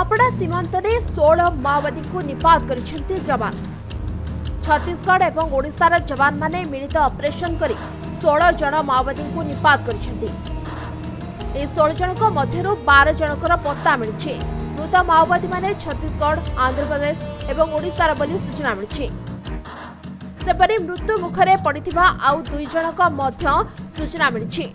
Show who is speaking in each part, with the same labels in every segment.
Speaker 1: नुआपड़ा सीमांत में 16 माओवादी को निपात कर जवान। छत्तीसगढ़ और ओडिशार जवान माने मिलित ऑपरेशन करी 16 जन माओवादी को निपात कर 16 जनक मध्य 12 जनकर पत्ता मिली। मृत माओवादी माने छत्तीसगढ़, आंध्र प्रदेश और ओडिशार बोली सूचना मिली। सेपरी मृत्यु मुखरे पड़िथिबा आउ 2 जनक मध्य सूचना मिली।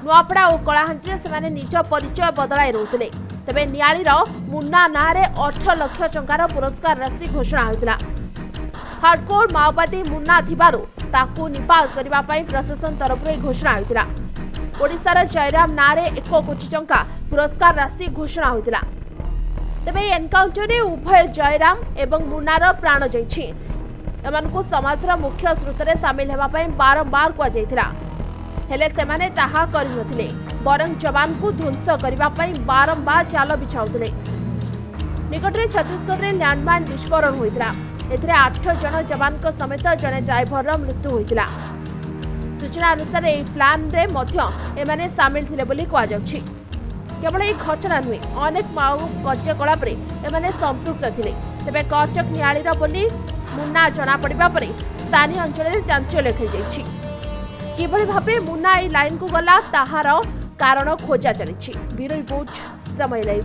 Speaker 1: नुआपड़ा और कलाहांटी से निज परिचय बदलाई रोते तेबे नियालीर मुन्ना नारे 8 लाख टंकार पुरस्कार राशि घोषणा होता। हार्डकोर माओवादी मुन्ना थिबारु ताकू निपात करबा पई प्रशासन तरफ घोषणा होता। ओडिशार जयराम नारे 1 कोटी टंका पुरस्कार राशि घोषणा होता। तेबे एनकाउंटर उभय जयराम एवं मुन्नार प्राण जाइछि। एमानकु समाजर मुख्य स्रोतरे सामिल हेबा पई बारंबार कुआ जाइथिला, हेले सेमाने ताहा करि नथिले, बरं जवान को ध्वंस करबा पई बारंबार जाल बिछाउथिले। निकटरे छत्तीसगढ़ रे लैंडमाइन विस्फोरण होइतिला। एथिरे 8 जन जवान को समेत जने ड्राइवर मृत्यु होइतिला। सूचना अनुसार एही प्लान रे मध्य एमाने सामिल थिले बोली कुआ जाउछि। केवल एही घटना नुहे, अनेक माओ कार्यकलाप रे एमाने संपृक्त थिले। तेबे कचक नियालीर बोली मुन्ना जना पड़िबा परे स्थानीय अंचल रे चांचल्य खेल जाइछि। किभଳି भाबे मुन्ना ए लाइन को गला ताहार कारण खोजा चली। ब्यूरो रिपोर्ट समय लाइव।